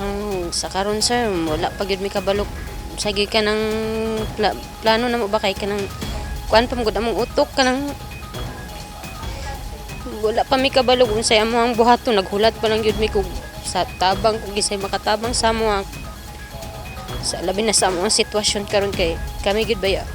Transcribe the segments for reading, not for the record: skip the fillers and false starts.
Ang sa karon sir, wala pa gyud mi kabalo sagi ka ng plano na mo ba kay ka ng kuan pa mo gud among utok ka ng wala pa mi kabalo unsay amo ang buhaton naghulat pa lang gyud mi kog sa tabang kung gisay makatabang sa amo sa labi na sa amo ang sitwasyon karon kay kami gyud baya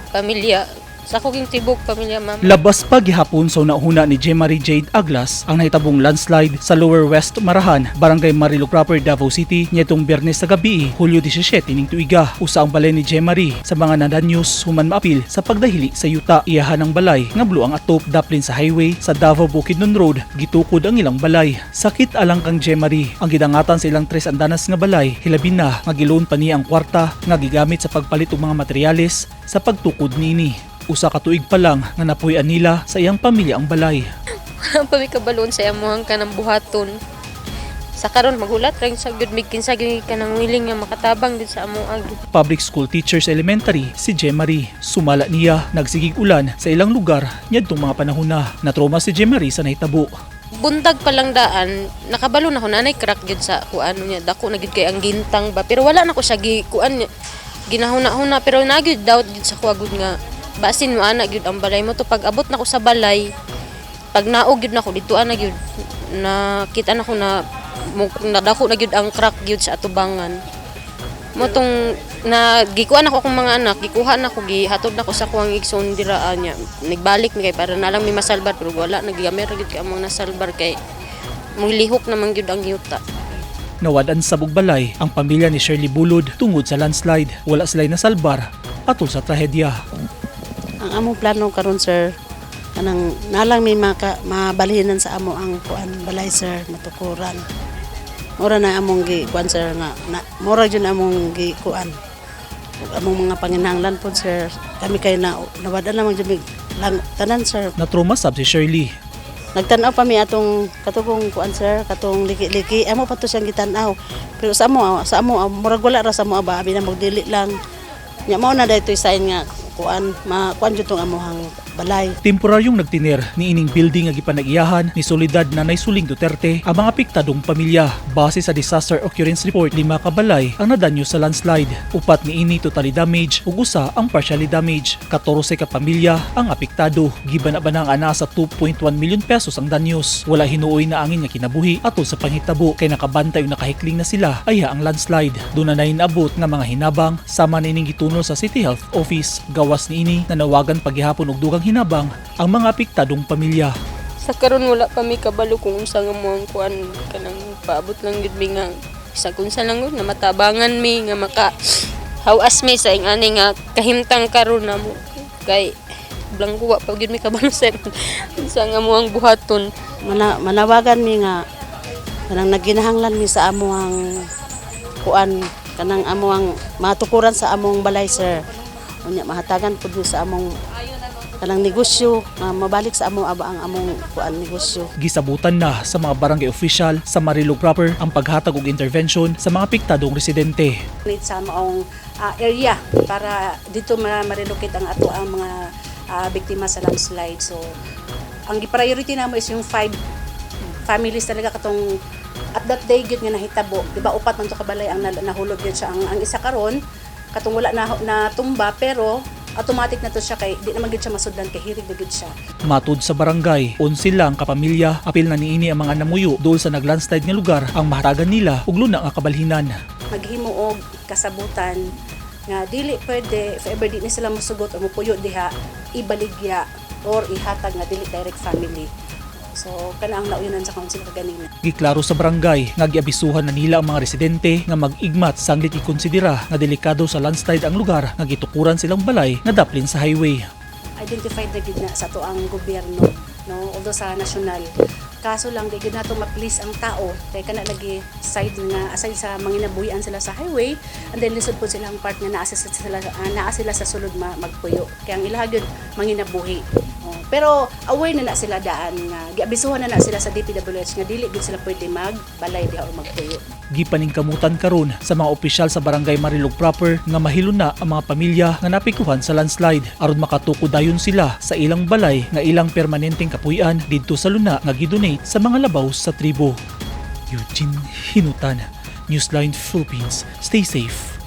pamilya sa koging tibok pamilya ma'am. Labas pa gihapon sa unahuna ni Jemarie Jade Aglas ang nahitabong landslide sa Lower West Marahan, Barangay Marillo proper, Davao City nitong Biyernes sa gabi, Hulyo 17 ning tuiga. Usa ang balay ni Jemarie sa mga nadanyos human maapil sa pagdahili sa yuta. Iyahan ang balay nga blo ang atop daplin sa highway sa Davao Bukidnon Road, gitukod ang ilang balay. Sakit alang kang Jemarie ang gidangatan sa ilang tres andanas nga balay, hilabin na nga giloan pa niya ang kwarta nga gigamit sa pagpalit og mga materyales sa pagtukod niini. Usa ka tuig pa lang nga napuy-an nila sa iyang pamilya ang balay. Ang pamikabalon sa amuhang ka ng buhaton. Sa karon magulat rin sa gyud mig kinsa gyud ka ng willing nga makatabang gyud sa amuang. Public School Teachers Elementary si Jemarie. Sumala niya nagsigig ulan sa ilang lugar niadtong mga panahon na. Natrauma si Jemarie sa nahitabo. Buntag pa lang daan, nakabalo na ko nanay crack gyud sa kuano niya. Dako na gyud kay ang gintang ba. Pero wala na ko siya kuan niya. Ginahuna-huna pero nagyud doubt gyud sa kuagud nga basin mo ana gyud ang balay mo to pag abot na ko sa balay. Pag naog gyud nako dito ana gyud nakita na ko na nadako na gyud ang crack gyud sa atubangan. Motong na gikuha na ko akong mga anak, gikuha na ko gihatod na ko sa kuang igsoon diraan niya. Nagbalik mi kay para na lang mi masalbar pero wala nagigamay ra gyud kay among nasalbar kay mulihok naman gyud ang yuta. Nawadan sa bugbalay ang pamilya ni Shirley Bulod tungod sa landslide. Wala sila'y nasalbar atol sa trahedya. Ang among plano karon sir kanang nalang may mabalhinan sa amo ang kuan balay sir matukuran. Mura na among gi kuan sir nga mura jud among gi kuan. Among mga panginahanglan po sir kami kay nawadan lamang jud lang tanan sir. Natrauma sab si Shirley. Nagtan-aw pa mi atong katugong kuan sir katong liki-liki amo pa to siyang gitan-aw. Pero sa amo murag wala ra sa amo ba abi na magdili lang. Nya mao na daytoy sign nga kuan jud tong amuhang balay. Temporaryong nagtiner ni ining building nga gipanag-iyahan ni Soledad Nanay Suling Duterte ang mga apektadong pamilya. Base sa disaster occurrence report, 5 ka balay ang nadanyo sa landslide. Upat ni ini totally damaged ug usa ang partially damaged. 14 ka pamilya ang apektado. Gibana-bana ang ana sa 2.1 million pesos ang danyos. Wala hinuoy na angin nga kinabuhi atol sa panghitabo kay nakabantay ug nakahikling na sila aya ang landslide. Doon na nainabot nga mga hinabang sama nining gitunol sa City Health Office. Gawas ni ini nanawagan paghihapon og dugang hinabang ang mga apektadong pamilya. Sa karon wala pa mi kabalo kung unsa nga mo ang kuan kanang paabot lang gyud mi nga isa kunsa lang na matabangan mi nga maka hawas mi sa ingani nga kahimtang karon na mo kay blanco wa pa gyud mi kabalo sa unsa nga mo ang buhaton. Manawagan mi nga kanang naginahanglan mi sa amuang kuan kanang amuang matukuran sa among balay sir. Unya mahatagan pud sa among kanang negosyo nga mabalik sa amo ang among kuan negosyo. Gisabutan na sa mga barangay official sa Marillo proper ang paghatag og intervention sa mga apektadong residente. Need sa maong area para dito ma-relocate ang ato ang mga biktima sa landslide. So ang gi-priority namo is yung 5 families talaga katong at that day gyud nga nahitabo. Diba upat man to kabalay ang nahulog gyud siya ang isa karon katong wala na tumba pero automatic na to siya kay di naman gid siya masudlan kay hirig na gid siya. Matud sa barangay, 11 lang kapamilya apil na niini ang mga namuyo dol sa naglandslide nga lugar ang mahatagan nila og luna nga kabalhinan. Maghimo og kasabutan nga dili pwede if ever di ni sila mosugot o mopuyo diha ibaligya or ihatag nga dili direct family. So kana ang nauyonan sa council kaganina. Giklaro sa barangay nga giabisuhan na nila ang mga residente nga mag-igmat sanglit ikonsidera nga delikado sa landslide ang lugar nga gitukuran silang balay nga daplin sa highway. Identified na gid na sa to ang gobyerno no although sa national kaso lang di gid nato ma-please ang tao kay kana lagi side nga aside sa manginabuhian sila sa highway and then lisod po sila ang part nga naa sila sa sulod magpuyo kay ang ilaha gyud manginabuhi. Pero aware na sila daan nga giabisuhan na sila sa DPWH nga dili gid sila pwede magbalay diha o magpuyo. Gipaningkamutan karon sa mga opisyal sa barangay Marillo proper nga mahilo na ang mga pamilya nga napikuhan sa landslide aron makatukod dayon sila sa ilang balay nga ilang permanenteng kapuy-an didto sa luna nga gidonate sa mga labaw sa tribo. Eugene Hinutan, Newsline Philippines. Stay safe.